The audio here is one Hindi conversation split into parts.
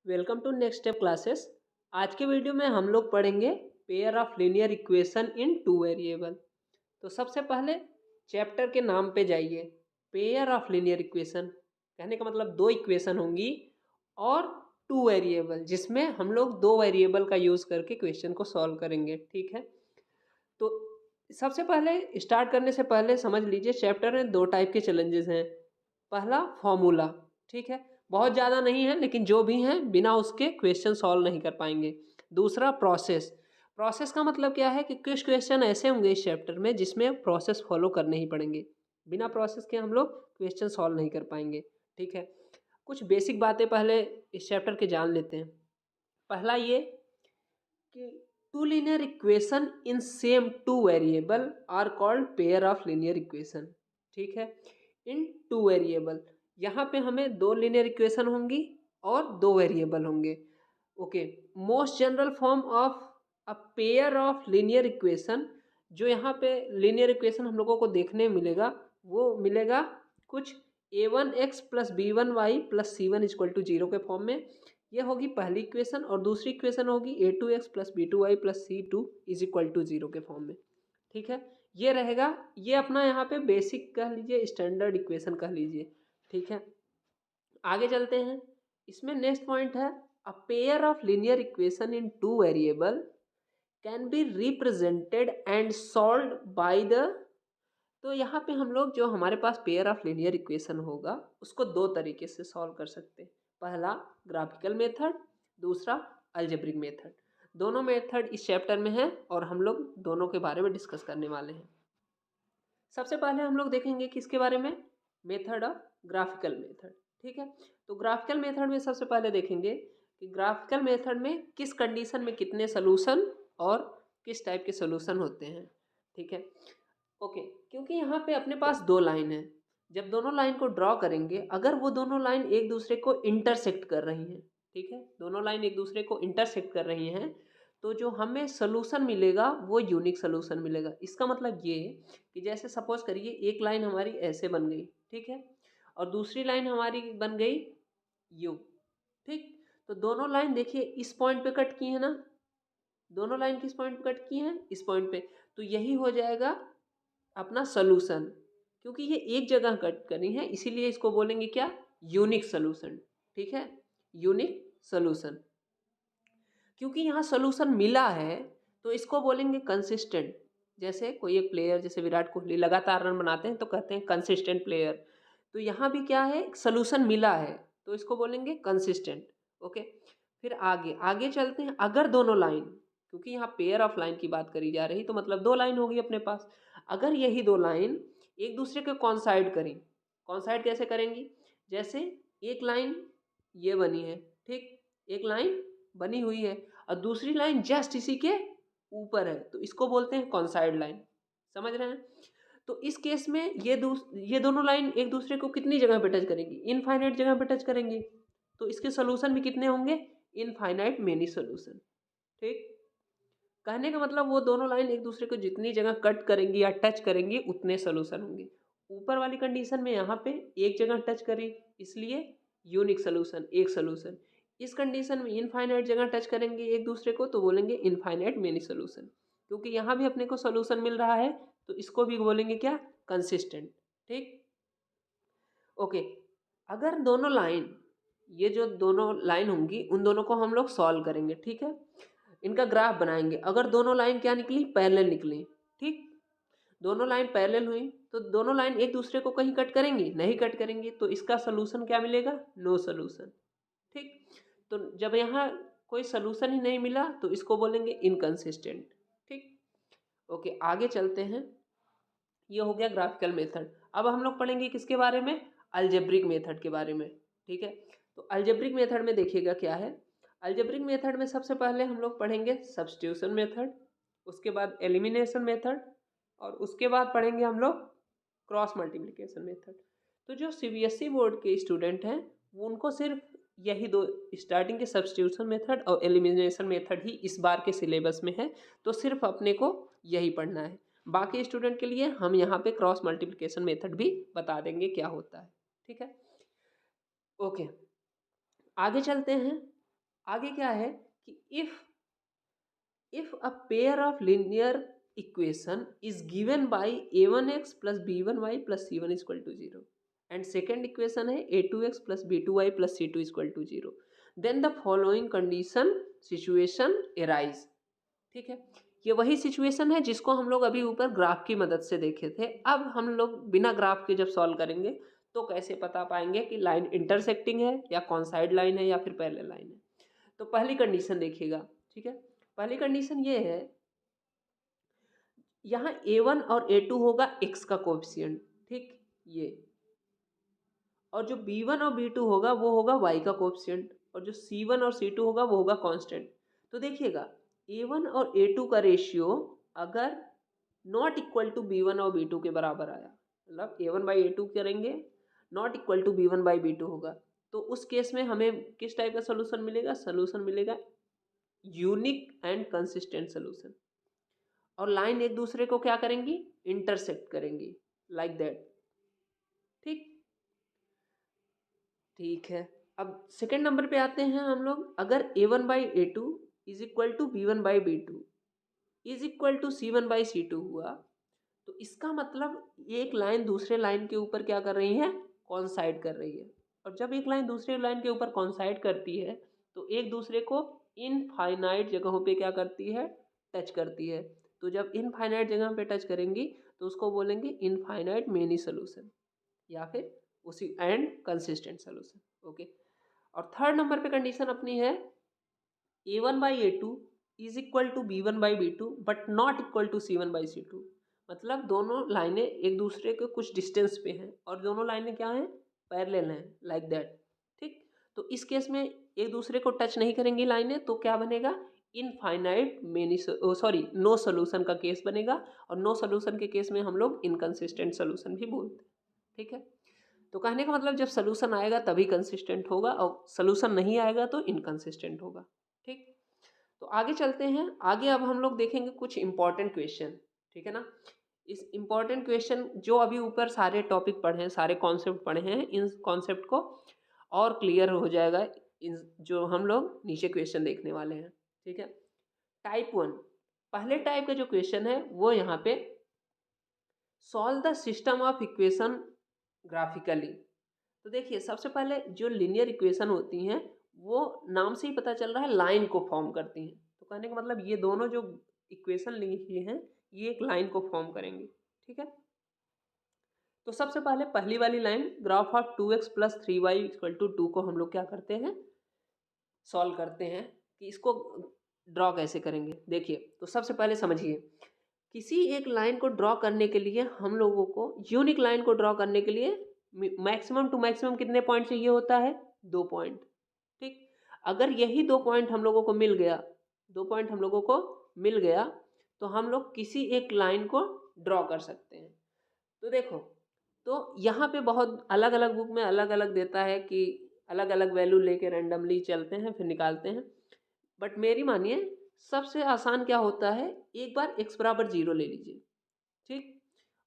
Welcome to next step classes. आज के वीडियो में हम लोग पढ़ेंगे pair of linear equation in two variable. तो सबसे पहले चैप्टर के नाम पे जाइए। पेयर ऑफ लीनियर इक्वेशन कहने का मतलब दो इक्वेशन होंगी और टू वेरिएबल, जिसमें हम लोग दो वेरिएबल का यूज़ करके क्वेश्चन को सॉल्व करेंगे। ठीक है, तो सबसे पहले स्टार्ट करने से पहले समझ लीजिए चैप्टर में दो टाइप के चैलेंजेस हैं। पहला फॉर्मूला, ठीक है, बहुत ज़्यादा नहीं है लेकिन जो भी हैं बिना उसके क्वेश्चन सॉल्व नहीं कर पाएंगे। दूसरा प्रोसेस। प्रोसेस का मतलब क्या है कि कुछ क्वेश्चन ऐसे होंगे इस चैप्टर में जिसमें प्रोसेस फॉलो करने ही पड़ेंगे, बिना प्रोसेस के हम लोग क्वेश्चन सॉल्व नहीं कर पाएंगे। ठीक है, कुछ बेसिक बातें पहले इस चैप्टर के जान लेते हैं। पहला ये कि two linear equation in same two variable are called pair of linear equation. ठीक है, इन टू वेरिएबल, यहाँ पे हमें दो लीनियर इक्वेशन होंगी और दो वेरिएबल होंगे। Okay, most general form of a pair of linear equation, जो यहाँ पे लीनियर इक्वेशन हम लोगों को देखने मिलेगा वो मिलेगा कुछ a1x plus b1y plus c1 equal to zero के फॉर्म में। ये होगी पहली इक्वेशन और दूसरी इक्वेशन होगी a2x plus b2y plus c2 is equal to zero के फॉर्म में। ठीक है, ये रहेगा, ये अपना यहाँ पे बेसिक कह लीजिए, स्टैंडर्ड इक्वेशन कह लीजिए। ठीक है, आगे चलते हैं। इसमें नेक्स्ट पॉइंट है अ pair of linear equation in two variable can be represented and solved by the. तो यहाँ पे हम लोग जो हमारे पास पेयर ऑफ लीनियर इक्वेशन होगा उसको दो तरीके से सॉल्व कर सकते हैं। पहला ग्राफिकल मेथड, दूसरा अलजेब्रिक मेथड। दोनों मेथड इस चैप्टर में है और हम लोग दोनों के बारे में डिस्कस करने वाले हैं। सबसे पहले हम लोग देखेंगे किसके बारे में, मेथड ऑफ ग्राफिकल मेथड। ठीक है, तो ग्राफिकल मेथड में सबसे पहले देखेंगे कि ग्राफिकल मेथड में किस कंडीशन में कितने सोल्यूशन और किस टाइप के सोल्यूशन होते हैं। ठीक है, ओके, क्योंकि यहाँ पे अपने पास दो लाइन है, जब दोनों लाइन को ड्रॉ करेंगे, अगर वो दोनों लाइन एक दूसरे को इंटरसेक्ट कर रही हैं, ठीक है, दोनों लाइन एक दूसरे को इंटरसेक्ट कर रही हैं, तो जो हमें सोल्यूशन मिलेगा वो यूनिक सोल्यूशन मिलेगा। इसका मतलब ये कि जैसे सपोज करिए एक लाइन हमारी ऐसे बन गई, ठीक है, और दूसरी लाइन हमारी बन गई यू। ठीक, तो दोनों लाइन देखिए इस पॉइंट पे कट की है ना, दोनों लाइन किस पॉइंट पे कट की हैं, इस पॉइंट पे। तो यही हो जाएगा अपना सोल्यूशन, क्योंकि ये एक जगह कट करी है इसीलिए इसको बोलेंगे क्या, यूनिक सोल्यूशन। ठीक है, यूनिक सोल्यूशन, क्योंकि यहाँ सोल्यूशन मिला है तो इसको बोलेंगे कंसिस्टेंट। जैसे कोई एक प्लेयर, जैसे विराट कोहली लगातार रन बनाते हैं तो कहते हैं कंसिस्टेंट प्लेयर, तो यहाँ भी क्या है, सोल्यूशन मिला है तो इसको बोलेंगे कंसिस्टेंट। ओके, फिर आगे आगे चलते हैं। अगर दोनों लाइन, क्योंकि यहाँ पेयर ऑफ लाइन की बात करी जा रही तो मतलब दो लाइन होगी अपने पास, अगर यही दो लाइन एक दूसरे को कॉन्साइड करें, कॉन्साइड कैसे करेंगी, जैसे एक लाइन ये बनी है, ठीक, एक लाइन बनी हुई है और दूसरी लाइन जस्ट इसी के ऊपर है, तो इसको बोलते हैं कॉन्साइड लाइन। समझ रहे हैं, तो इस केस में ये दोनों लाइन एक दूसरे को कितनी जगह पे टच करेंगी, इनफाइनाइट जगह पे टच करेंगी, तो इसके सोल्यूशन भी कितने होंगे, इनफाइनाइट मेनी सोल्यूशन। ठीक, कहने का मतलब वो दोनों लाइन एक दूसरे को जितनी जगह कट करेंगी या टच करेंगी उतने सोल्यूशन होंगे। ऊपर वाली कंडीशन में यहाँ पे एक जगह टच करी इसलिए यूनिक सोल्यूशन, एक सोल्यूशन। इस कंडीशन में इनफाइनाइट जगह टच करेंगे एक दूसरे को तो बोलेंगे इनफाइनाइट मेनी सोल्यूशन, क्योंकि यहाँ भी अपने को सोल्यूशन मिल रहा है तो इसको भी बोलेंगे क्या, कंसिस्टेंट। ठीक, ओके, अगर दोनों लाइन, ये जो दोनों लाइन होंगी उन दोनों को हम लोग सॉल्व करेंगे। ठीक है, इनका ग्राफ बनाएंगे। अगर दोनों लाइन क्या निकली, पैरेलल निकली, ठीक, दोनों लाइन पैरेलल हुई तो दोनों लाइन एक दूसरे को कहीं कट करेंगी, नहीं कट करेंगी, तो इसका सोल्यूशन क्या मिलेगा, नो सोल्यूशन। ठीक, तो जब यहाँ कोई सोल्यूशन ही नहीं मिला तो इसको बोलेंगे इनकंसिस्टेंट। ठीक, ओके, आगे चलते हैं। ये हो गया ग्राफिकल मेथड। अब हम लोग पढ़ेंगे किसके बारे में, अलजेब्रिक मेथड के बारे में। ठीक है, तो अलजेब्रिक मेथड में देखिएगा क्या है। अलजेब्रिक मेथड में सबसे पहले हम लोग पढ़ेंगे सब्स्टिट्यूशन मेथड, उसके बाद एलिमिनेशन मेथड और उसके बाद पढ़ेंगे हम लोग क्रॉस मल्टीप्लिकेशन मेथड। तो जो सीबीएसई बोर्ड के स्टूडेंट हैं वो उनको सिर्फ यही दो, स्टार्टिंग के सब्स्टिट्यूशन मेथड और एलिमिनेशन मेथड ही इस बार के सिलेबस में है, तो सिर्फ अपने को यही पढ़ना है। बाकी स्टूडेंट के लिए हम यहाँ पे क्रॉस मल्टीप्लिकेशन मेथड भी बता देंगे क्या होता है। ठीक है, ओके, आगे चलते हैं। आगे क्या है कि if a pair of linear equation is given by a1x plus b1y plus c1 equal to 0 and second equation है a2x plus b2y plus c2 equal to 0, then the following condition situation arise. ठीक है, ये वही सिचुएशन है जिसको हम लोग अभी ऊपर ग्राफ की मदद से देखे थे। अब हम लोग बिना ग्राफ के जब सॉल्व करेंगे तो कैसे पता पाएंगे कि लाइन इंटरसेक्टिंग है या कॉन्साइड लाइन है या फिर पैरेलल लाइन है। तो पहली कंडीशन देखिएगा। ठीक है, पहली कंडीशन ये है, यहाँ a1 और a2 होगा x का कोएफिशिएंट, ठीक ये, और जो b1 और b2 होगा वो होगा y का कोएफिशिएंट, और जो c1 और c2 होगा वो होगा कांस्टेंट। तो देखिएगा a1 और a2 का रेशियो अगर नॉट इक्वल टू b1 और b2 के बराबर आया, मतलब a1 बाई a2 करेंगे not equal to b1 by b2 होगा, तो उस केस में हमें किस टाइप का सोल्यूशन मिलेगा? सोल्यूशन मिलेगा यूनिक एंड कंसिस्टेंट सोल्यूशन। और लाइन एक दूसरे को क्या करेंगी? इंटरसेक्ट करेंगी, लाइक दैट। ठीक ठीक है, अब सेकेंड नंबर पे आते हैं हम लोग। अगर a1 by a2 is equal to b1 by b2 is equal to c1 by c2 हुआ, तो इसका मतलब एक लाइन दूसरे लाइन के ऊपर क्या कर रही है? कॉन्साइड कर रही है। और जब एक लाइन दूसरे लाइन के ऊपर कॉन्साइड करती है तो एक दूसरे को इनफाइनाइट जगहों पे क्या करती है? टच करती है। तो जब इनफाइनाइट जगह पे टच करेंगी तो उसको बोलेंगे इनफाइनाइट मेनी सोल्यूशन या फिर उसी एंड कंसिस्टेंट सोल्यूशन। ओके, और थर्ड नंबर पे कंडीशन अपनी है a1 by a2 is equal to b1 by b2 but not equal to c1 by c2। मतलब दोनों लाइनें एक दूसरे के कुछ डिस्टेंस पे हैं और दोनों लाइनें क्या हैं? पैरेलल हैं, लाइक दैट। ठीक, तो इस केस में एक दूसरे को टच नहीं करेंगी लाइनें, तो क्या बनेगा? Infinite many sorry no solution का केस बनेगा, और नो सोल्यूशन के केस में हम लोग इनकंसिस्टेंट सोल्यूशन भी बोलते हैं। ठीक है, तो कहने का मतलब जब सोल्यूशन आएगा तभी कंसिस्टेंट होगा और सोल्यूशन नहीं आएगा तो इनकंसिस्टेंट होगा। ठीक, तो आगे चलते हैं। आगे अब हम लोग देखेंगे कुछ इंपॉर्टेंट क्वेश्चन। ठीक है ना, इस इंपॉर्टेंट क्वेश्चन जो अभी ऊपर सारे टॉपिक पढ़े हैं, सारे कॉन्सेप्ट पढ़े हैं, इन कॉन्सेप्ट को और क्लियर हो जाएगा इन जो हम लोग नीचे क्वेश्चन देखने वाले हैं। ठीक है, टाइप 1 पहले टाइप का जो क्वेश्चन है वो यहाँ पे solve the system of equation graphically. तो देखिए सबसे पहले जो लीनियर इक्वेशन होती हैं वो नाम से ही पता चल रहा है लाइन को फॉर्म करती हैं। तो कहने का मतलब ये दोनों जो इक्वेशन लिखी हैं ये एक लाइन को फॉर्म करेंगे। ठीक है, तो सबसे पहले पहली वाली line graph of 2x plus 3y equal to 2 को हम लोग क्या करते हैं? सॉल्व करते हैं कि इसको ड्रॉ कैसे करेंगे। देखिए तो सबसे पहले समझिए, किसी एक लाइन को ड्रॉ करने के लिए हम लोगों को यूनिक लाइन को ड्रॉ करने के लिए मैक्सिमम टू मैक्सिमम कितने पॉइंट चाहिए होता है? 2 पॉइंट। ठीक, अगर यही 2 पॉइंट हम लोगों को मिल गया, 2 पॉइंट हम लोगों को मिल गया, तो हम लोग किसी एक लाइन को ड्रॉ कर सकते हैं। तो देखो, तो यहाँ पे बहुत अलग अलग बुक में अलग अलग देता है कि अलग अलग वैल्यू लेके रैंडमली चलते हैं फिर निकालते हैं, बट मेरी मानिए सबसे आसान क्या होता है, एक बार x बराबर 0 ले लीजिए। ठीक,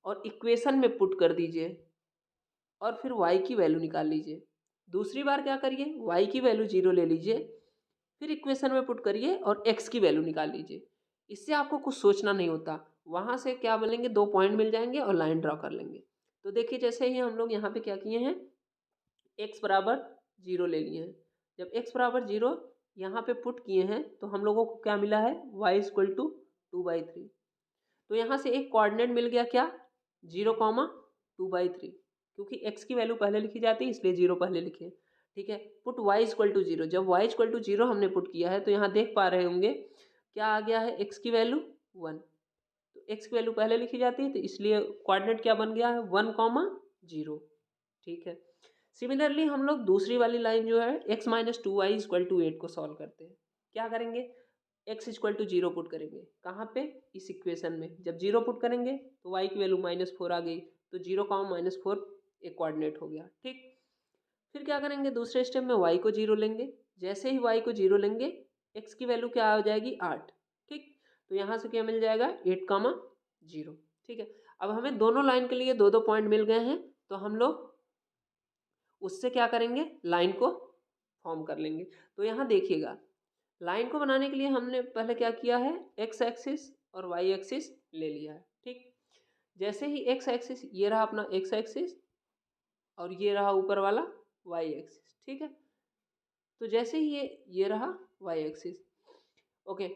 और इक्वेशन में पुट कर दीजिए और फिर y की वैल्यू निकाल लीजिए। दूसरी बार क्या करिए, y की वैल्यू 0 ले लीजिए, फिर इक्वेशन में पुट करिए और x की वैल्यू निकाल लीजिए। इससे आपको कुछ सोचना नहीं होता, वहाँ से क्या बोलेंगे 2 पॉइंट मिल जाएंगे और लाइन ड्रॉ कर लेंगे। तो देखिए जैसे ही हम लोग यहाँ पे क्या किए हैं, x बराबर 0 ले लिए हैं। जब x बराबर 0 यहाँ पे पुट किए हैं तो हम लोगों को क्या मिला है? y equal to 2/3। तो यहाँ से एक कोऑर्डिनेट मिल गया क्या? 0,2/3, क्योंकि x की वैल्यू पहले लिखी जाती है इसलिए 0 पहले लिखे। ठीक है, पुट y इक्वल टू 0। जब y इक्वल टू 0 हमने पुट किया है तो यहाँ देख पा रहे होंगे क्या आ गया है? x की वैल्यू 1। तो x की वैल्यू पहले लिखी जाती है तो इसलिए कोऑर्डिनेट क्या बन गया है? 1,0। ठीक है, सिमिलरली हम लोग दूसरी वाली लाइन जो है x minus 2y equal to 8 को सॉल्व करते हैं। क्या करेंगे? x इक्वल टू 0 पुट करेंगे। कहाँ पे? इस इक्वेशन में। जब 0 पुट करेंगे तो y की वैल्यू -4 आ गई, तो 0,-4 एक कोऑर्डिनेट हो गया। ठीक, फिर क्या करेंगे? दूसरे स्टेप में y को 0 लेंगे। जैसे ही y को 0 लेंगे x की वैल्यू क्या आ जाएगी? 8। ठीक, तो यहाँ से क्या मिल जाएगा? 8,0। ठीक है, अब हमें दोनों लाइन के लिए 2-2 पॉइंट मिल गए हैं, तो हम लोग उससे क्या करेंगे? लाइन को फॉर्म कर लेंगे। तो यहाँ देखिएगा, लाइन को बनाने के लिए हमने पहले क्या किया है, एक्स एक्सिस और वाई एक्सिस ले लिया है। ठीक, जैसे ही एक्स एक्सिस, ये रहा अपना एक्स एक्सिस और ये रहा ऊपर वाला वाई एक्सिस। ठीक है, तो जैसे ही ये रहा वाई एक्सिस। ओके,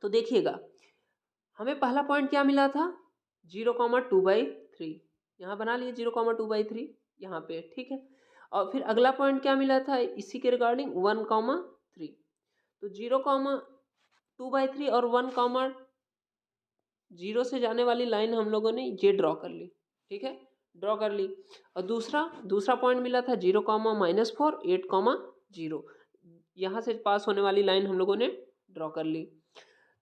तो देखिएगा हमें पहला पॉइंट क्या मिला था, 0,2/3। यहाँ बना लिए 0,2/3 यहाँ पे। ठीक है, और फिर अगला पॉइंट क्या मिला था इसी के रिगार्डिंग, 1,3। तो 0,2/3 और 1,0 से जाने वाली लाइन हम लोगों ने ये ड्रॉ कर ली। ठीक है, ड्रॉ कर ली। और दूसरा पॉइंट मिला था 0,-4, 8,0। यहाँ से पास होने वाली लाइन हम लोगों ने ड्रॉ कर ली।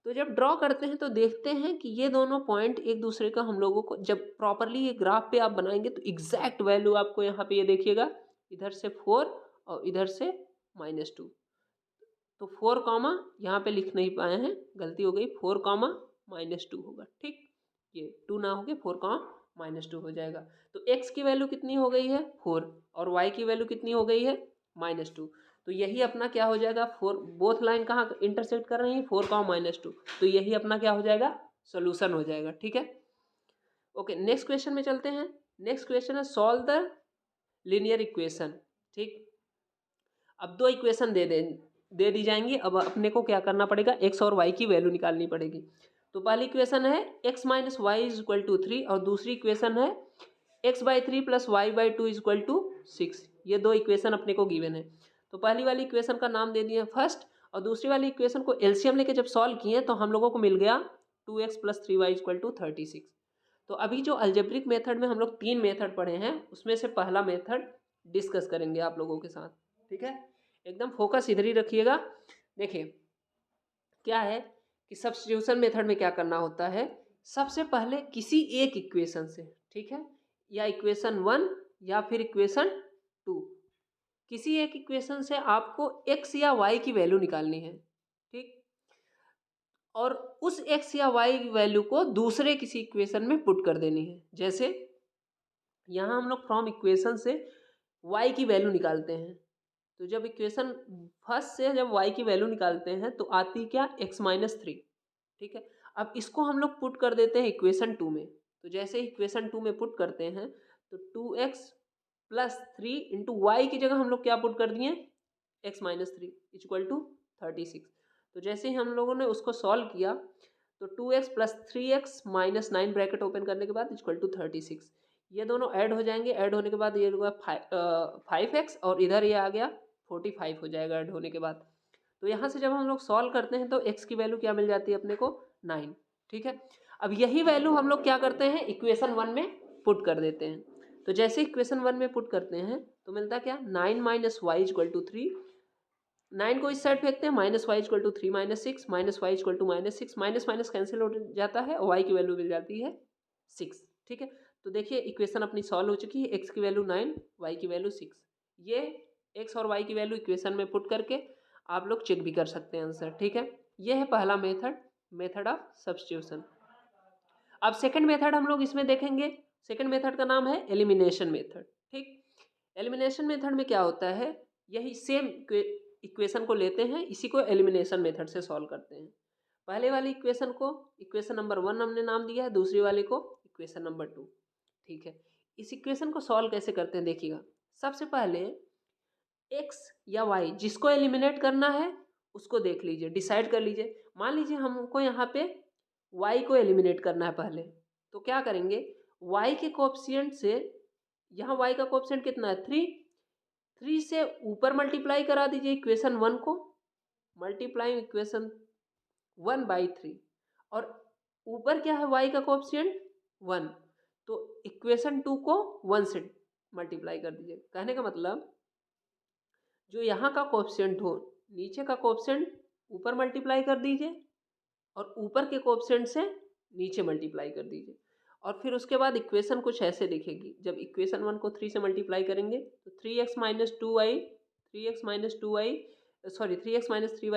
तो जब ड्रॉ करते हैं तो देखते हैं कि ये दोनों पॉइंट एक दूसरे का, हम लोगों को जब प्रॉपरली ये ग्राफ पे आप बनाएंगे तो एग्जैक्ट वैल्यू आपको यहाँ पे ये देखिएगा, इधर से 4 और इधर से -2। तो 4 कॉमा यहाँ पे लिख नहीं पाए हैं, गलती हो गई, 4,-2 होगा। ठीक, ये 2 ना होके 4,-2 हो जाएगा। तो x की वैल्यू कितनी हो गई है 4 और y की वैल्यू कितनी हो गई है -2। तो यही अपना क्या हो जाएगा, 4, बोथ लाइन कहाँ इंटरसेक्ट कर रही है, 4,-2। तो यही अपना क्या हो जाएगा, सोल्यूशन हो जाएगा। ठीक है, ओके, नेक्स्ट क्वेश्चन में चलते हैं। नेक्स्ट क्वेश्चन है सॉल्व द लीनियर इक्वेशन। ठीक, अब दो इक्वेशन दे दी जाएंगी। अब अपने को क्या करना पड़ेगा, एक्स और वाई की वैल्यू निकालनी पड़ेगी। तो पहली इक्वेशन है x - y = 3 और दूसरी इक्वेशन है x/3 + y/2 = 6। ये दो इक्वेशन अपने को गिवन है। तो पहली वाली इक्वेशन का नाम दे दिए फर्स्ट, और दूसरी वाली इक्वेशन को एलसीएम लेके जब सॉल्व किए तो हम लोगों को मिल गया 2x + 3y = 36। तो अभी जो अलजेब्रिक मेथड में हम लोग 3 मेथड पढ़े हैं, उसमें से पहला मेथड डिस्कस करेंगे आप लोगों के साथ। ठीक है, एकदम फोकस इधर ही रखिएगा। देखिए क्या है कि सब्स्टिट्यूशन मेथड में क्या करना होता है, सबसे पहले किसी एक इक्वेशन से, ठीक है, या इक्वेशन 1 या फिर इक्वेशन 2, किसी एक इक्वेशन से आपको x या y की वैल्यू निकालनी है। ठीक, और उस x या y वैल्यू को दूसरे किसी इक्वेशन में पुट कर देनी है। जैसे यहाँ हम लोग फ्रॉम इक्वेशन से y की वैल्यू निकालते हैं। तो जब इक्वेशन फर्स्ट से जब y की वैल्यू निकालते हैं तो आती क्या, x - 3। ठीक है, अब इसको हम लोग पुट कर देते हैं इक्वेशन 2 में। तो जैसे इक्वेशन 2 में पुट करते हैं तो 2x + 3 × y की जगह हम लोग क्या पुट कर दिए, x - 3 = 36। तो जैसे ही हम लोगों ने उसको सॉल्व किया तो 2x + 3x - 9 ब्रैकेट ओपन करने के बाद = 36। ये दोनों ऐड हो जाएंगे, ऐड होने के बाद ये होगा 5x और इधर ये आ गया 45 हो जाएगा ऐड होने के बाद। तो यहाँ से जब हम लोग सॉल्व करते हैं तो x की वैल्यू क्या मिल जाती है अपने को, 9। ठीक है, अब यही वैल्यू हम लोग क्या करते हैं, इक्वेशन 1 में पुट कर देते हैं। तो जैसे इक्वेशन 1 में पुट करते हैं तो मिलता क्या, 9 - y = 3। 9 को इस साइड फेंकते हैं, -y = 3 - 6, -y = -6, माइनस कैंसिल हो जाता है और y की वैल्यू मिल जाती है 6। ठीक है, तो देखिए इक्वेशन अपनी सॉल्व हो चुकी है, x की वैल्यू 9, y की वैल्यू 6। ये x और y की वैल्यू इक्वेशन में पुट करके आप लोग चेक भी कर सकते हैं आंसर। ठीक है, ये है पहला मेथड ऑफ सब्स्टिट्यूशन। अब सेकंड मेथड हम लोग इसमें देखेंगे। सेकंड मेथड का नाम है एलिमिनेशन मेथड। ठीक, एलिमिनेशन मेथड में क्या होता है, यही सेम इक्वेशन को लेते हैं, इसी को एलिमिनेशन मेथड से सॉल्व करते हैं। पहले वाली इक्वेशन को इक्वेशन नंबर 1 हमने नाम दिया है, दूसरी वाली को इक्वेशन नंबर 2। ठीक है, इस इक्वेशन को सॉल्व कैसे करते हैं देखिएगा। सबसे पहले x या y जिसको एलिमिनेट करना है उसको देख लीजिए, डिसाइड कर लीजिए। मान लीजिए हमको यहाँ पे y को एलिमिनेट करना है पहले, तो क्या करेंगे, y के कोएफिशिएंट से, यहाँ y का कोएफिशिएंट कितना है 3 से ऊपर मल्टीप्लाई करा दीजिए इक्वेशन 1 को, मल्टीप्लाई इक्वेशन 1/3, और ऊपर क्या है y का कोएफिशिएंट 1, तो इक्वेशन 2 को 1 से मल्टीप्लाई कर दीजिए। कहने का मतलब जो यहाँ का कोएफिशिएंट हो, नीचे का कोएफिशिएंट ऊपर मल्टीप्लाई कर दीजिए और ऊपर के कोएफिशिएंट से नीचे मल्टीप्लाई कर दीजिए। और फिर उसके बाद इक्वेशन कुछ ऐसे दिखेगी। जब इक्वेशन 1 को 3 से मल्टीप्लाई करेंगे तो 3x - 3y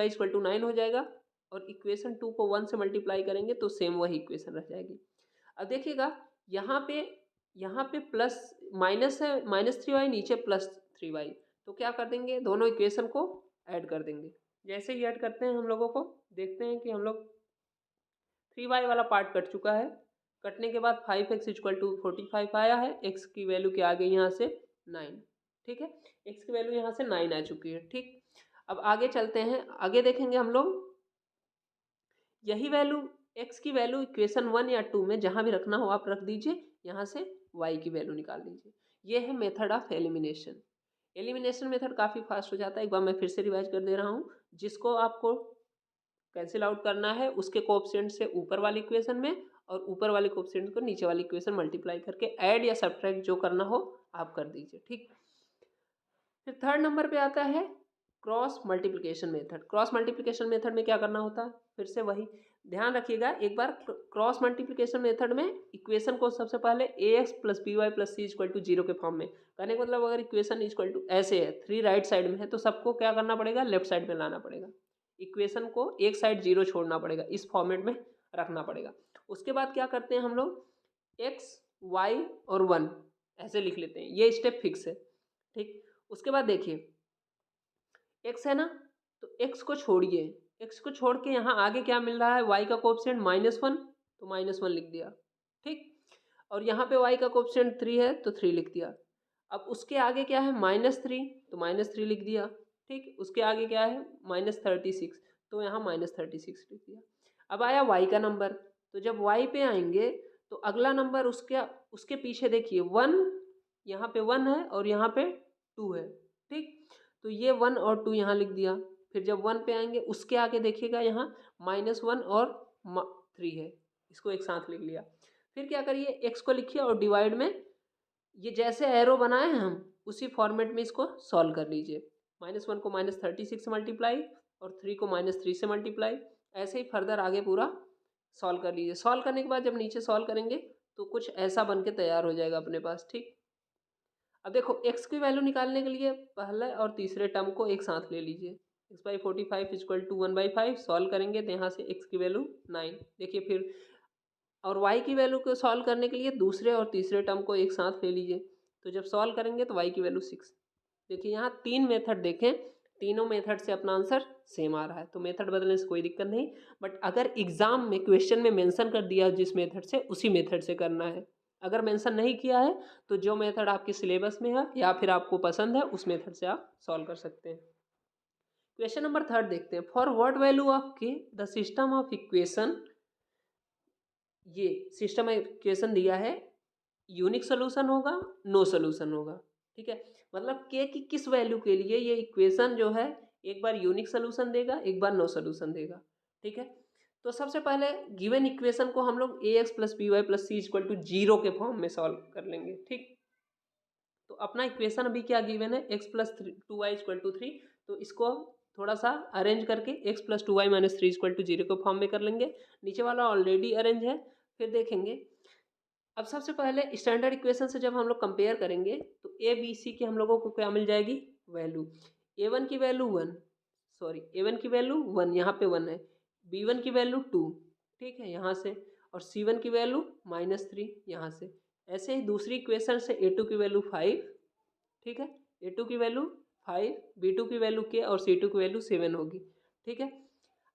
= 9 हो जाएगा, और इक्वेशन 2 को 1 से मल्टीप्लाई करेंगे तो सेम वही इक्वेशन रह जाएगी। अब देखिएगा यहाँ पे प्लस माइनस है, -3y, नीचे +3y, तो क्या कर देंगे, दोनों इक्वेशन को ऐड कर देंगे। जैसे ही ऐड करते हैं हम लोगों को देखते हैं कि हम लोग 3y वाला पार्ट कट चुका है। कटने के बाद 5x इक्वल टू 45 आया है। x की वैल्यू क्या आ गई यहाँ से 9। ठीक है, x की वैल्यू यहाँ से 9 आ चुकी है। ठीक, अब आगे चलते हैं, आगे देखेंगे हम लोग यही वैल्यू x की वैल्यू इक्वेशन 1 या 2 में जहाँ भी रखना हो आप रख दीजिए, यहाँ से y की वैल्यू निकाल लीजिए। ये है method of elimination. Elimination method काफ़ी फास्ट हो जाता है। एक बार मैं फिर से रिवाइज कर दे रहा हूँ। जिसको आपको कैंसिल आउट करना है उसके कोएफिशिएंट से ऊपर वाली इक्वेशन में और ऊपर वाले कोएफिशिएंट को नीचे वाली इक्वेशन मल्टीप्लाई करके ऐड या सब्ट्रैक्ट जो करना हो आप कर दीजिए। ठीक, फिर थर्ड नंबर पे आता है cross multiplication method. Cross multiplication method में क्या करना होता है, फिर से वही ध्यान रखिएगा एक बार। क्रॉस मल्टीप्लिकेशन मेथड में इक्वेशन को सबसे पहले ax plus b y plus c equal to 0 के फॉर्म में करने का मतलब, अगर इक्वेशन इक्वल टू ऐसे है 3 राइट साइड में है तो सबको क्या करना पड़ेगा, लेफ्ट साइड में लाना पड़ेगा। इक्वेशन को एक साइड 0 छोड़ना पड़ेगा, इस फॉर्मेट में रखना पड़ेगा। उसके बाद क्या करते हैं हम लोग, x y और 1 ऐसे लिख लेते हैं, ये स्टेप फिक्स है। ठीक, उसके बाद देखिए x है ना, तो x को छोड़िए, x को छोड़ के यहाँ आगे क्या मिल रहा है, y का कोएफिशिएंट -1 तो -1 लिख दिया। ठीक, और यहाँ पे y का कोएफिशिएंट 3 है तो 3 लिख दिया। अब उसके आगे क्या है -3 तो -3 लिख दिया। ठीक, उसके आगे क्या है -36 तो यहाँ -36 लिख दिया। अब आया y का नंबर, तो जब y पे आएंगे तो अगला नंबर उसके पीछे देखिए 1, यहाँ पे 1 है और यहाँ पे 2 है। ठीक, तो ये 1 और 2 यहाँ लिख दिया। फिर जब 1 पे आएंगे उसके आगे देखिएगा यहाँ -1 और 3 है, इसको एक साथ लिख लिया। फिर क्या करिए, x को लिखिए और डिवाइड में ये जैसे एरो बनाए हैं हम उसी फॉर्मेट में इसको सॉल्व कर लीजिए। -1 को -36 से मल्टीप्लाई और 3 को -3 से मल्टीप्लाई, ऐसे ही फर्दर आगे पूरा सॉल्व कर लीजिए। सॉल्व करने के बाद जब नीचे सॉल्व करेंगे तो कुछ ऐसा बन के तैयार हो जाएगा अपने पास। ठीक, अब देखो x की वैल्यू निकालने के लिए पहले और तीसरे टर्म को एक साथ ले लीजिए। x/45 इक्वल टू 1/5 सॉल्व करेंगे तो यहाँ से x की वैल्यू 9। देखिए फिर, और y की वैल्यू को सॉल्व करने के लिए दूसरे और तीसरे टर्म को एक साथ ले लीजिए, तो जब सॉल्व करेंगे तो y की वैल्यू 6। देखिए यहाँ 3 मेथड देखें, तीनों मेथड से अपना आंसर सेम आ रहा है, तो मेथड बदलने से कोई दिक्कत नहीं। बट अगर एग्जाम में क्वेश्चन में मेंशन कर दिया जिस मेथड से, उसी मेथड से करना है। अगर मेंशन नहीं किया है तो जो मेथड आपके सिलेबस में है या फिर आपको पसंद है उस मेथड से आप सॉल्व कर सकते हैं। क्वेश्चन नंबर 3 देखते हैं। फॉर व्हाट वैल्यू ऑफ के द सिस्टम ऑफ इक्वेशन, ये सिस्टम इक्वेशन दिया है, यूनिक सोल्यूशन होगा, नो सोल्यूशन होगा। ठीक है, मतलब के की किस वैल्यू के लिए ये इक्वेशन जो है एक बार यूनिक सोल्यूशन देगा, एक बार नो सोल्यूशन देगा। ठीक है, तो सबसे पहले गिवन इक्वेशन को हम लोग ax plus b y plus c equal to 0 के फॉर्म में सॉल्व कर लेंगे। ठीक, तो अपना इक्वेशन अभी क्या गिवन है, x plus 2y equal to 3, तो इसको थोड़ा सा अरेंज करके x plus 2y minus 3 equal to 0 के फॉर्म में कर लेंगे। नीचे वाला ऑलरेडी अरेंज है। फिर देखेंगे, अब सबसे पहले स्टैंडर्ड इक्वेशन से जब हम लोग कंपेयर करेंगे तो ए बी सी की हम लोगों को क्या मिल जाएगी वैल्यू। a1 की वैल्यू 1, सॉरी a1 की वैल्यू 1, यहाँ पे 1 है। b1 की वैल्यू 2, ठीक है, यहाँ से, और c1 की वैल्यू -3 यहाँ से। ऐसे ही दूसरी इक्वेशन से a2 की वैल्यू 5, ठीक है, a2 की वैल्यू 5, b2 की वैल्यू k और c2 की वैल्यू 7 होगी। ठीक है,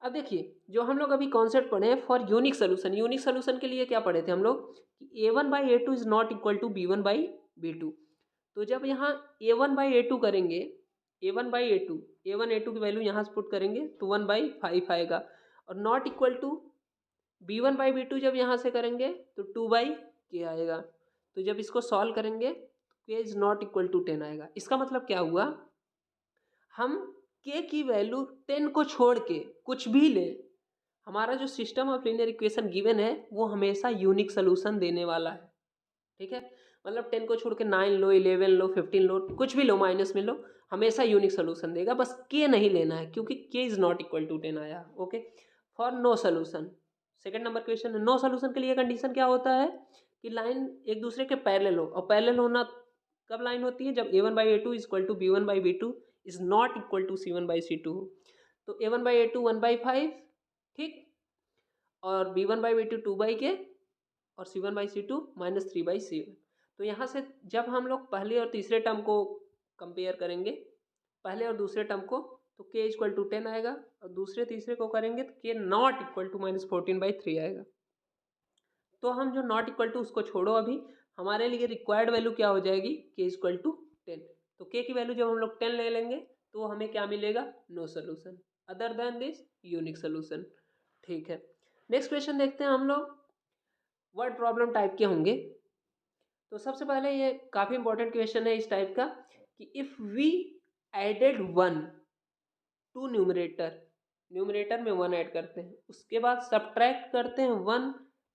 अब देखिए जो हम लोग अभी कॉन्सेप्ट पढ़े हैं for unique solution, unique solution के लिए क्या पढ़े थे हम लोग कि a1/a2 is not equal to b1/b2। तो जब यहाँ a1/a2 करेंगे, a1/a2, a1 a2 की वैल्यू यहाँ से पुट करेंगे तो 1/5 आएगा, और नॉट इक्वल टू b1/b2 जब यहाँ से करेंगे तो 2/k आएगा। तो जब इसको सॉल्व करेंगे तो k is not equal to 10 आएगा। इसका मतलब क्या हुआ, हम k की वैल्यू 10 को छोड़ के कुछ भी ले, हमारा जो system of linear equation given है वो हमेशा यूनिक सोल्यूशन देने वाला है। ठीक है, मतलब 10 को छोड़ के 9 लो, 11 लो, 15 लो, कुछ भी लो, माइनस में लो, हमेशा यूनिक सोल्यूशन देगा। बस k नहीं लेना है क्योंकि k is not equal to 10 आया। Okay, for no solution, second number question, no solution के लिए कंडीशन क्या होता है कि लाइन एक दूसरे के पैरेलल हो, और पैरेलल होना कब लाइन होती है, जब a1/a2 is equal to b1/b2 is not equal to c1/c2। तो a1/a2 1/5, ठीक, और b1/b2 2/k और c1/c2 -3/7। तो यहाँ से जब हम लोग पहले और तीसरे टर्म को कंपेयर करेंगे पहले और दूसरे टर्म को, तो k इक्वल टू 10 आएगा, और दूसरे तीसरे को करेंगे तो k नॉट इक्वल टू -14/3 आएगा। तो हम जो नॉट इक्वल टू उसको छोड़ो, अभी हमारे लिए रिक्वायर्ड वैल्यू क्या हो जाएगी, k इक्वल टू 10। तो k की वैल्यू जब हम लोग 10 ले लेंगे तो हमें क्या मिलेगा, no solution other than this unique solution. ठीक है, नेक्स्ट क्वेश्चन देखते हैं हम लोग, वर्ड प्रॉब्लम टाइप के होंगे। तो सबसे पहले ये काफ़ी इंपॉर्टेंट क्वेश्चन है इस टाइप का कि if we added 1 to numerator, numerator में 1 ऐड करते हैं, उसके बाद सब्ट्रैक्ट करते हैं 1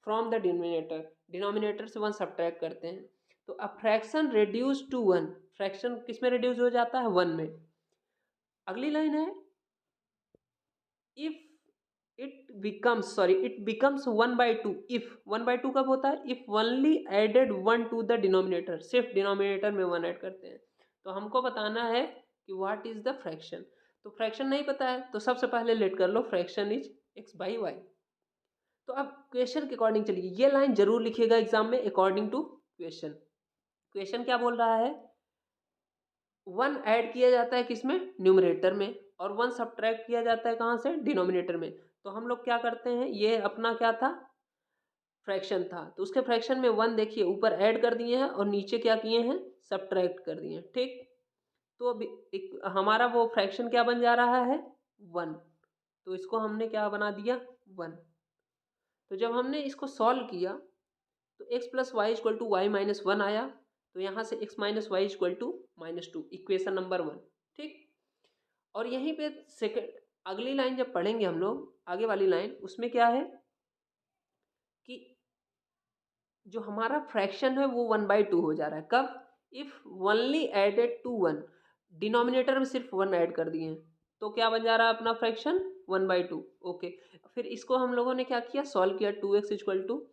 फ्रॉम द डिनोमिनेटर, डिनोमिनेटर से 1 सब्ट्रैक्ट करते हैं, तो a fraction reduce to 1, fraction किस में रिड्यूस हो जाता है, 1 में। अगली लाइन है इफ इट बिकम्स 1/2, इफ 1/2 कब होता है, if only added 1 to the denominator, सिर्फ डिनोमिनेटर में 1 ऐड करते हैं। तो हमको बताना है कि व्हाट इज द फ्रैक्शन। तो फ्रैक्शन नहीं पता है तो सबसे पहले लेट कर लो फ्रैक्शन इज x/y। तो अब क्वेश्चन के अकॉर्डिंग चलिए, ये लाइन जरूर लिखिएगा एग्जाम में, अकॉर्डिंग टू क्वेश्चन। क्वेश्चन क्या बोल रहा है, 1 ऐड किया जाता है किसमें, न्यूमरेटर में, और 1 सब्ट्रैक्ट किया जाता है कहाँ से, डिनोमिनेटर में। तो हम लोग क्या करते हैं, ये अपना क्या था, फ्रैक्शन था, तो उसके फ्रैक्शन में 1 देखिए ऊपर ऐड कर दिए हैं और नीचे क्या किए हैं, सब्ट्रैक्ट कर दिए हैं। ठीक, तो अब एक हमारा वो फ्रैक्शन क्या बन जा रहा है, 1, तो इसको हमने क्या बना दिया, 1। तो जब हमने इसको सॉल्व किया तो x plus y equal to y minus 1 आया, तो यहाँ से x minus y equal to -2, equation number 1। ठीक, और यहीं पे सेकेंड अगली लाइन जब पढ़ेंगे हम लोग, आगे वाली लाइन, उसमें क्या है कि जो हमारा फ्रैक्शन है वो 1/2 हो जा रहा है, कब, if only added to 1, denominator में सिर्फ 1 ऐड कर दिए हैं, तो क्या बन जा रहा है अपना फ्रैक्शन 1/2। ओके, फिर इसको हम लोगों ने क्या किया, सॉल्व किया, 2x equal to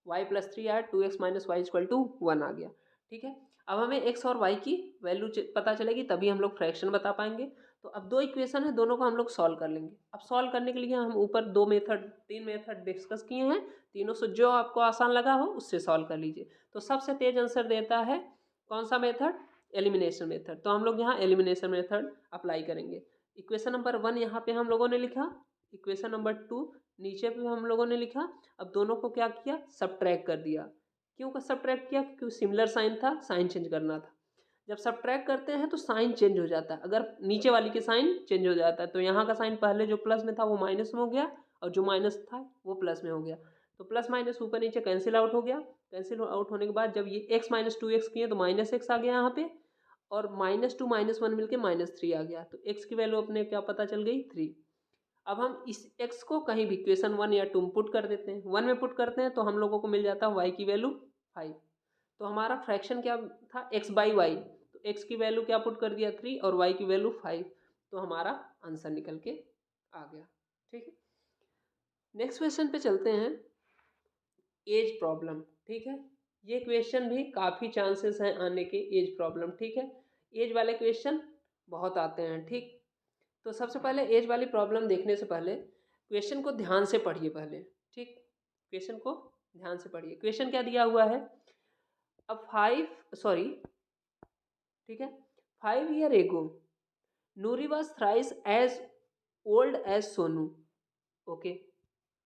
Y plus 3 आया, 2x minus y equal to 1 आ गया। ठीक है, अब हमें x और y की वैल्यू पता चलेगी, तभी हम लोग फ्रैक्शन बता पाएंगे। तो अब 2 इक्वेशन है, दोनों को हम लोग सॉल्व कर लेंगे। अब सॉल्व करने के लिए हम ऊपर 3 मेथड डिस्कस किए हैं, तीनों से जो आपको आसान लगा हो उससे सॉल्व कर लीजिए। तो सबसे तेज आंसर देता है कौन सा मेथड, एलिमिनेशन मेथड। तो हम लोग यहाँ एलिमिनेशन मेथड अप्लाई करेंगे। इक्वेशन नंबर 1 यहाँ पे हम लोगों ने लिखा, इक्वेशन नंबर 2 नीचे पे हम लोगों ने लिखा। अब दोनों को क्या किया, सब्ट्रैक्ट कर दिया। क्यों का सब्ट्रैक्ट किया, क्योंकि सिमिलर साइन था, साइन चेंज करना था। जब सब्ट्रैक्ट करते हैं तो साइन चेंज हो जाता है, अगर नीचे वाली के साइन चेंज हो जाता है, तो यहाँ का साइन पहले जो प्लस में था वो माइनस में हो गया, और जो माइनस था वो प्लस में हो गया। तो प्लस माइनस ऊपर नीचे कैंसिल आउट हो गया। कैंसिल आउट होने के बाद जब ये x माइनस 2x किए तो -x आ गया यहाँ पे, और -2 -1 मिलके -3 आ गया। तो x की वैल्यू अपने क्या पता चल गई, 3। अब हम इस x को कहीं भी इक्वेशन 1 या 2 में पुट कर देते हैं, 1 में पुट करते हैं तो हम लोगों को मिल जाता है y की वैल्यू 5। तो हमारा फ्रैक्शन क्या था, x/y, तो x की वैल्यू क्या पुट कर दिया, 3, और y की वैल्यू 5, तो हमारा आंसर निकल के आ गया। ठीक है, नेक्स्ट क्वेश्चन पे चलते हैं, एज प्रॉब्लम। ठीक है, ये क्वेश्चन भी काफ़ी चांसेस हैं आने के, एज प्रॉब्लम। ठीक है, एज वाले क्वेश्चन बहुत आते हैं। ठीक, तो सबसे पहले एज वाली प्रॉब्लम देखने से पहले क्वेश्चन को ध्यान से पढ़िए पहले। ठीक, क्वेश्चन को ध्यान से पढ़िए। क्वेश्चन क्या दिया हुआ है, अब 5 year ago Noori was thrice as old as Sonu. Okay,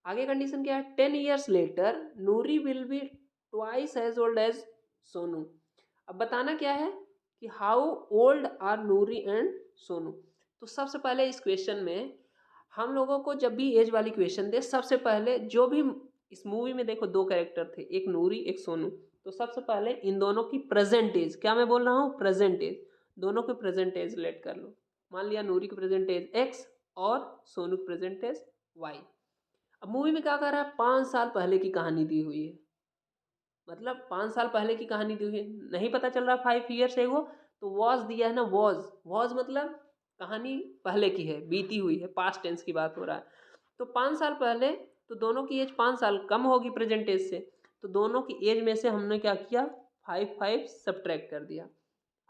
आगे कंडीशन क्या है, 10 years later Noori will be twice as old as Sonu. अब बताना क्या है कि how old are Noori and Sonu. तो सबसे पहले इस क्वेश्चन में हम लोगों को जब भी एज वाली क्वेश्चन दे, सबसे पहले जो भी इस मूवी में देखो 2 कैरेक्टर थे, एक नूरी एक सोनू, तो सबसे पहले इन दोनों की प्रेजेंट एज, क्या मैं बोल रहा हूँ, प्रेजेंट एज, दोनों के प्रेजेंट एज लेट कर लो। मान लिया नूरी की प्रेजेंट एज x और सोनू की प्रेजेंट एज y। अब मूवी में क्या कर रहा है, 5 साल पहले की कहानी दी हुई है, मतलब 5 साल पहले की कहानी दी हुई है, नहीं पता चल रहा 5 years एगो, तो वॉज दिया है ना, वॉज मतलब कहानी पहले की है, बीती हुई है, पास्ट टेंस की बात हो रहा है। तो 5 साल पहले, तो दोनों की एज 5 साल कम होगी प्रेजेंट एज से, तो दोनों की एज में से हमने क्या किया, 5 सब्ट्रैक्ट कर दिया।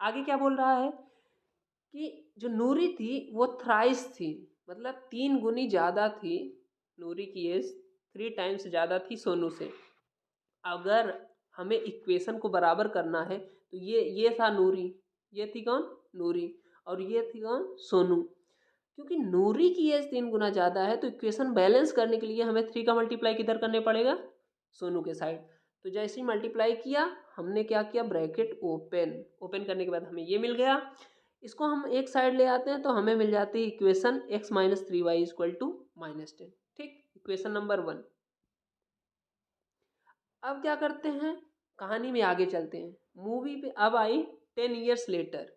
आगे क्या बोल रहा है कि जो नूरी थी वो थ्राइस थी, मतलब 3 गुनी ज़्यादा थी, नूरी की एज 3 times ज़्यादा थी सोनू से। अगर हमें इक्वेशन को बराबर करना है तो ये था नूरी, ये थी कौन, नूरी, और ये थी कौन, सोनू। क्योंकि नूरी की एज 3 गुना ज़्यादा है तो इक्वेशन बैलेंस करने के लिए हमें 3 का मल्टीप्लाई किधर करने पड़ेगा, सोनू के साइड। तो जैसे ही मल्टीप्लाई किया हमने क्या किया, ब्रैकेट ओपन, ओपन करने के बाद हमें ये मिल गया। इसको हम एक साइड ले आते हैं तो हमें मिल जाती है equation x minus 3y equal to -10। ठीक, इक्वेशन नंबर 1। अब क्या करते हैं, कहानी में आगे चलते हैं। मूवी पे अब आई 10 ईयर्स लेटर।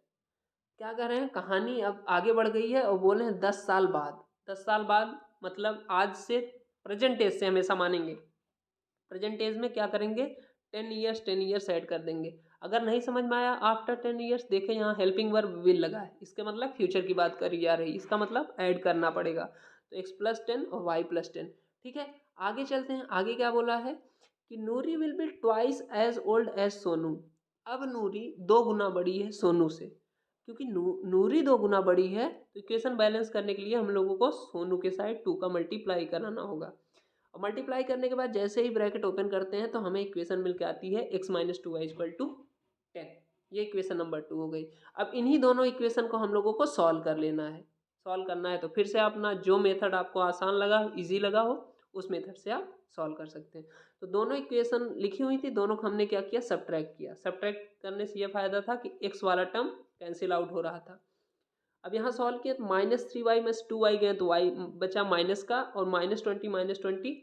क्या कर रहे हैं, कहानी अब आगे बढ़ गई है और बोले हैं 10 साल बाद। 10 साल बाद मतलब आज से प्रेजेंट एज से हमेशा मानेंगे। प्रेजेंट एज में क्या करेंगे, 10 ईयर्स ऐड कर देंगे। अगर नहीं समझ में आया, आफ्टर 10 ईयर्स देखें यहाँ हेल्पिंग वर्ब विल लगा है, इसके मतलब फ्यूचर की बात करी जा रही है, इसका मतलब ऐड करना पड़ेगा। तो x+10 और y+10। ठीक है, आगे चलते हैं। आगे क्या बोला है कि Noori will be twice as old as Sonu. अब नूरी 2 गुना बड़ी है सोनू से। क्योंकि नूरी 2 गुना बड़ी है तो इक्वेशन बैलेंस करने के लिए हम लोगों को सोनू के साइड 2 का मल्टीप्लाई कराना होगा। और मल्टीप्लाई करने के बाद जैसे ही ब्रैकेट ओपन करते हैं तो हमें इक्वेशन मिल के आती है x minus 2y equal to 10। ये इक्वेशन नंबर 2 हो गई। अब इन्हीं दोनों इक्वेशन को हम लोगों को सॉल्व कर लेना है। सॉल्व करना है तो फिर से अपना जो मेथड आपको आसान लगा, इजी लगा हो, उस मेथड से आप सॉल्व कर सकते हैं। तो दोनों इक्वेशन लिखी हुई थी, दोनों को हमने क्या किया, सब्ट्रैक्ट किया। सब्ट्रैक्ट करने से ये फायदा था कि x वाला टर्म कैंसिल आउट हो रहा था। अब यहाँ सॉल्व किया तो -3y में 2y गए तो y बचा माइनस का, और -20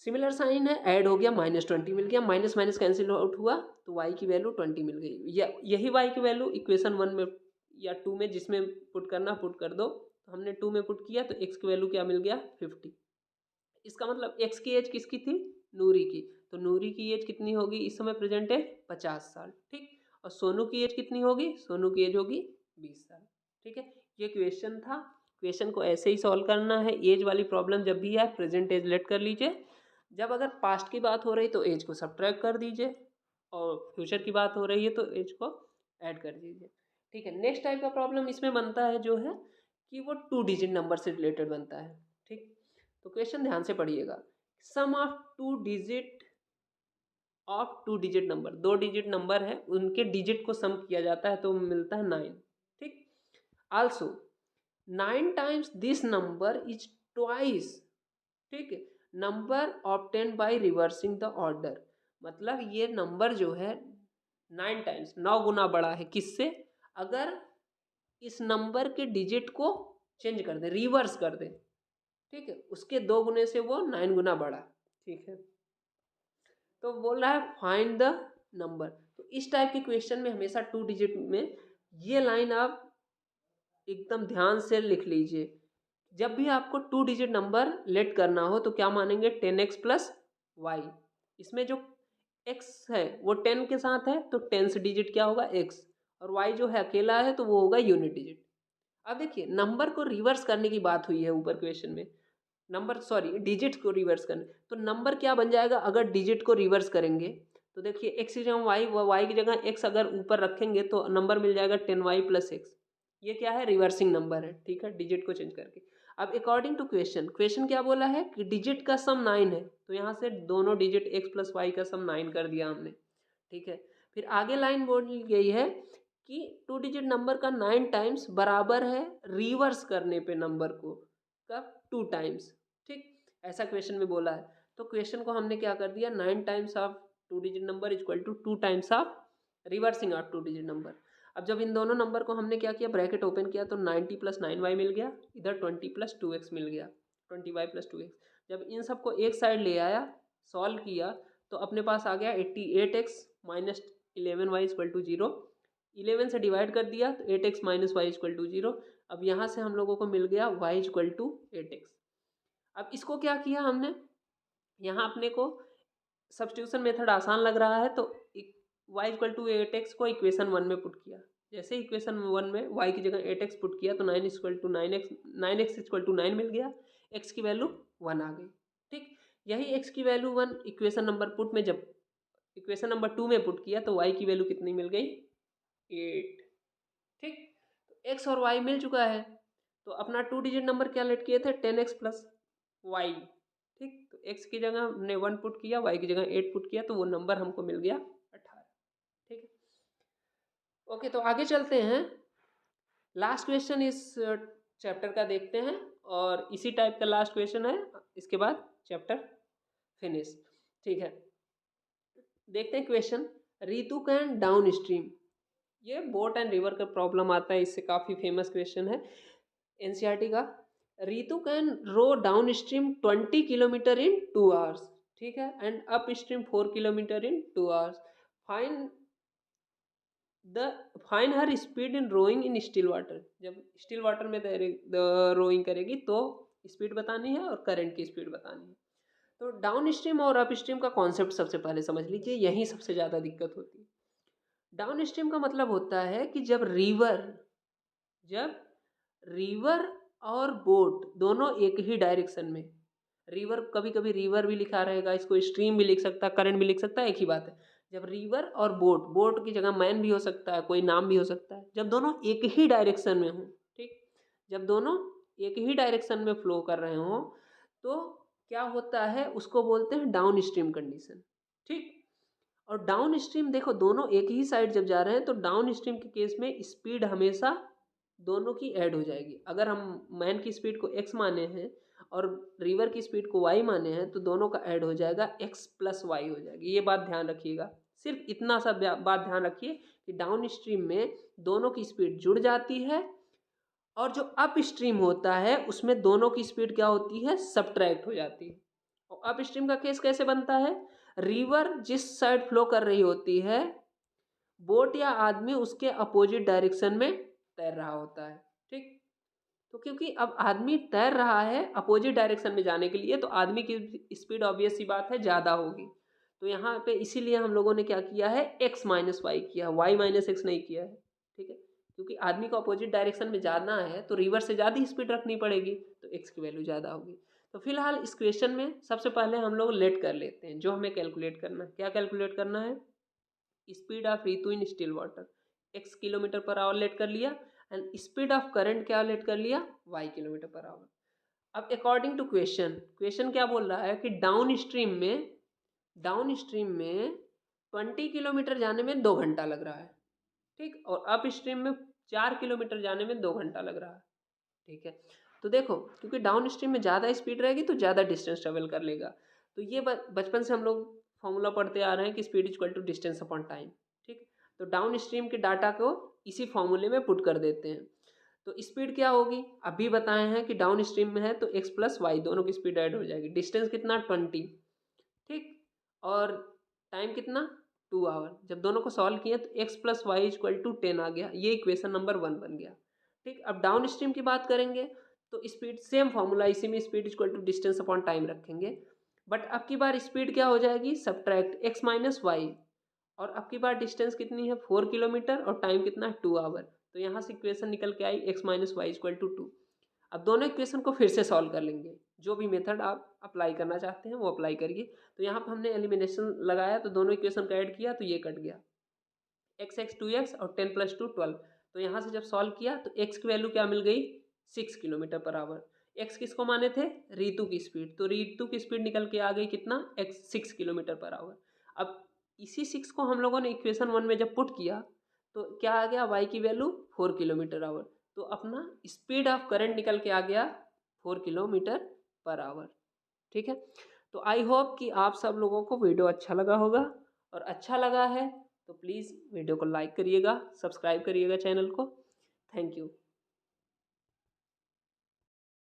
सिमिलर साइन है, ऐड हो गया, -20 मिल गया, माइनस माइनस कैंसिल आउट हुआ तो y की वैल्यू 20 मिल गई। यही y की वैल्यू इक्वेशन 1 में या 2 में जिसमें पुट करना पुट कर दो। तो हमने 2 में पुट किया तो x की वैल्यू क्या मिल गया, 50। इसका मतलब x की एज किसकी थी, नूरी की। तो नूरी की एज कितनी होगी इस समय प्रेजेंट है, 50 साल। ठीक, और सोनू की एज कितनी होगी, सोनू की एज होगी 20 साल। ठीक है, ये क्वेश्चन था। क्वेश्चन को ऐसे ही सॉल्व करना है। एज वाली प्रॉब्लम जब भी आए प्रेजेंट एज लेट कर लीजिए। जब अगर पास्ट की बात हो रही तो एज को सब्ट्रैक्ट कर दीजिए, और फ्यूचर की बात हो रही है तो एज को ऐड कर दीजिए। ठीक है, नेक्स्ट टाइप का प्रॉब्लम इसमें बनता है जो है कि वो 2 डिजिट नंबर से रिलेटेड बनता है। ठीक, तो क्वेश्चन ध्यान से पढ़िएगा। Sum of 2 digit number, 2 digit number है, उनके डिजिट को सम किया जाता है तो मिलता है 9। ठीक, also 9 times this number is twice, ठीक है, number obtain by reversing the order. मतलब ये नंबर जो है 9 टाइम्स, 9 गुना बड़ा है किससे, अगर इस नंबर के डिजिट को चेंज कर दे, रिवर्स कर दे। ठीक है, उसके 2 गुने से वो 9 गुना बड़ा। ठीक है, तो बोल रहा है फाइंड द नंबर। तो इस टाइप के क्वेश्चन में हमेशा 2 डिजिट में ये लाइन आप एकदम ध्यान से लिख लीजिए। जब भी आपको 2 डिजिट नंबर लेट करना हो तो क्या मानेंगे, 10x प्लस वाई। इसमें जो x है वो 10 के साथ है तो 10th डिजिट क्या होगा, x, और y जो है अकेला है तो वो होगा यूनिट डिजिट। अब देखिए नंबर को रिवर्स करने की बात हुई है ऊपर क्वेश्चन में, नंबर सॉरी डिजिट को रिवर्स करने। तो नंबर क्या बन जाएगा अगर डिजिट को रिवर्स करेंगे, तो देखिए x की जगह y, y की जगह x अगर ऊपर रखेंगे तो नंबर मिल जाएगा 10y प्लस x। ये क्या है, रिवर्सिंग नंबर है। ठीक है, डिजिट को चेंज करके। अब अकॉर्डिंग टू क्वेश्चन, क्वेश्चन क्या बोला है कि डिजिट का सम 9 है, तो यहाँ से दोनों डिजिट x प्लस वाई का सम 9 कर दिया हमने। ठीक है, फिर आगे लाइन बोली गई है कि 2 डिजिट नंबर का 9 टाइम्स बराबर है रिवर्स करने पे नंबर को, कब, 2 टाइम्स। ठीक, ऐसा क्वेश्चन में बोला है। तो क्वेश्चन को हमने क्या कर दिया, 9 times of 2 digit number equal to 2 times of reversing of 2 digit number. अब जब इन दोनों नंबर को हमने क्या किया, ब्रैकेट ओपन किया तो 90 प्लस 9y मिल गया, इधर 20 प्लस 2x मिल गया, 20y प्लस 2x। जब इन सबको एक साइड ले आया, सॉल्व किया, तो अपने पास आ गया 88x minus 11y equal to 0। 11 से डिवाइड कर दिया तो 8x minus y equal to 0। अब यहाँ से हम लोगों को मिल गया y इक्वल टू 8x। अब इसको क्या किया हमने, यहाँ अपने को सब्स्टिट्यूशन मेथड आसान लग रहा है तो y इक्वल टू 8x को इक्वेशन 1 में पुट किया। जैसे इक्वेशन 1 में y की जगह 8x पुट किया तो 9 equal to 9x equal to 9 मिल गया, x की वैल्यू 1 आ गई। ठीक, यही x की वैल्यू 1 इक्वेशन नंबर पुट में जब इक्वेशन नंबर 2 में पुट किया तो y की वैल्यू कितनी मिल गई, 8। ठीक, तो x और y मिल चुका है। तो अपना 2 डिजिट नंबर क्या लेट किए थे, 10x प्लस वाई। ठीक, तो x की जगह हमने 1 पुट किया, y की जगह 8 पुट किया, तो वो नंबर हमको मिल गया 18। ठीक है, ओके, तो आगे चलते हैं। लास्ट क्वेश्चन इस चैप्टर का देखते हैं और इसी टाइप का लास्ट क्वेश्चन है, इसके बाद चैप्टर फिनिश। ठीक है, देखते हैं question. Ritu can down stream, ये बोट एंड रिवर का प्रॉब्लम आता है, इससे काफ़ी फेमस क्वेश्चन है एनसीईआरटी का। Ritu can row down stream 20 kilometre in 2 hours, ठीक है, and up stream 4 kilometre in 2 hours. Find the find her speed in rowing in still water, जब स्टिल वाटर में रोइंग करेगी तो स्पीड बतानी है और करंट की स्पीड बतानी है। तो डाउन स्ट्रीम और अप स्ट्रीम का कॉन्सेप्ट सबसे पहले समझ लीजिए, यही सबसे ज़्यादा दिक्कत होती है। डाउन स्ट्रीम का मतलब होता है कि जब रिवर और बोट दोनों एक ही डायरेक्शन में, रिवर कभी कभी रिवर भी लिखा रहेगा, इसको स्ट्रीम भी लिख सकता है, करंट भी लिख सकता है, एक ही बात है। जब रिवर और बोट, बोट की जगह मैन भी हो सकता है, कोई नाम भी हो सकता है, जब दोनों एक ही डायरेक्शन में हों, ठीक, जब दोनों एक ही डायरेक्शन में फ्लो कर रहे हों तो क्या होता है, उसको बोलते हैं डाउन स्ट्रीम कंडीशन। ठीक, और डाउन स्ट्रीम देखो दोनों एक ही साइड जब जा रहे हैं तो डाउन स्ट्रीम के केस में स्पीड हमेशा दोनों की ऐड हो जाएगी। अगर हम मैन की स्पीड को x माने हैं और रिवर की स्पीड को y माने हैं तो दोनों का ऐड हो जाएगा, x प्लस वाई हो जाएगी। ये बात ध्यान रखिएगा, सिर्फ इतना सा बात ध्यान रखिए कि डाउन स्ट्रीम में दोनों की स्पीड जुड़ जाती है और जो अप स्ट्रीम होता है उसमें दोनों की स्पीड क्या होती है, सब्ट्रैक्ट हो जाती है। और अप स्ट्रीम का केस कैसे बनता है, रिवर जिस साइड फ्लो कर रही होती है, बोट या आदमी उसके अपोजिट डायरेक्शन में तैर रहा होता है। ठीक, तो क्योंकि अब आदमी तैर रहा है अपोजिट डायरेक्शन में जाने के लिए तो आदमी की स्पीड ऑब्वियस सी बात है ज़्यादा होगी। तो यहाँ पे इसीलिए हम लोगों ने क्या किया है, x माइनस वाई किया, y माइनस एक्स नहीं किया है। ठीक है, क्योंकि आदमी को अपोजिट डायरेक्शन में जाना है तो रिवर से ज़्यादा स्पीड रखनी पड़ेगी, तो x की वैल्यू ज़्यादा होगी। तो फिलहाल इस क्वेश्चन में सबसे पहले हम लोग लेट कर लेते हैं, जो हमें कैलकुलेट करना है। क्या कैलकुलेट करना है, speed of Ritu in still water, x kilometre per hour let कर लिया, एंड स्पीड ऑफ करंट क्या लेट कर लिया, y किलोमीटर पर आवर। अब अकॉर्डिंग टू क्वेश्चन क्या बोल रहा है कि डाउन स्ट्रीम में 20 किलोमीटर जाने में 2 घंटा लग रहा है, ठीक, और अप स्ट्रीम में 4 किलोमीटर जाने में 2 घंटा लग रहा है। ठीक है, तो देखो क्योंकि डाउन स्ट्रीम में ज़्यादा स्पीड रहेगी तो ज़्यादा डिस्टेंस ट्रेवल कर लेगा। तो ये बचपन से हम लोग फॉर्मूला पढ़ते आ रहे हैं कि speed equal to distance upon time. ठीक, तो डाउन स्ट्रीम के डाटा को इसी फॉर्मूले में पुट कर देते हैं। तो स्पीड क्या होगी, अभी बताए हैं कि डाउन स्ट्रीम में है तो x प्लस वाई दोनों की स्पीड ऐड हो जाएगी। डिस्टेंस कितना, 20, ठीक, और टाइम कितना, 2 आवर। जब दोनों को सॉल्व किए तो x plus y equal to 10 आ गया, ये इक्वेशन नंबर 1 बन गया। ठीक, अब डाउन स्ट्रीम की बात करेंगे तो स्पीड सेम फॉर्मूला, इसी में speed equal to distance upon time रखेंगे, बट अब की बार स्पीड क्या हो जाएगी, सब्ट्रैक्ट x माइनस वाई, और अब की बार डिस्टेंस कितनी है, 4 किलोमीटर, और टाइम कितना है, 2 आवर। तो यहाँ से इक्वेशन निकल के आई x minus y equal to 2। अब दोनों इक्वेशन को फिर से सॉल्व कर लेंगे, जो भी मेथड आप अप्लाई करना चाहते हैं वो अप्लाई करिए। तो यहाँ पर हमने एलिमिनेशन लगाया तो दोनों इक्वेशन का ऐड किया तो ये कट गया, एक्स एक्स 2x और 10 प्लस 2 12। तो यहाँ से जब सॉल्व किया तो x की वैल्यू क्या मिल गई, 6 किलोमीटर पर आवर। x किसको माने थे, रितु की स्पीड, तो रितु की स्पीड निकल के आ गई कितना, x 6 किलोमीटर पर आवर। अब इसी 6 को हम लोगों ने इक्वेशन 1 में जब पुट किया तो क्या आ गया, y की वैल्यू 4 किलोमीटर आवर। तो अपना स्पीड ऑफ करंट निकल के आ गया 4 किलोमीटर पर आवर। ठीक है, तो आई होप कि आप सब लोगों को वीडियो अच्छा लगा होगा, और अच्छा लगा है तो प्लीज़ वीडियो को लाइक करिएगा, सब्सक्राइब करिएगा चैनल को। Thank you.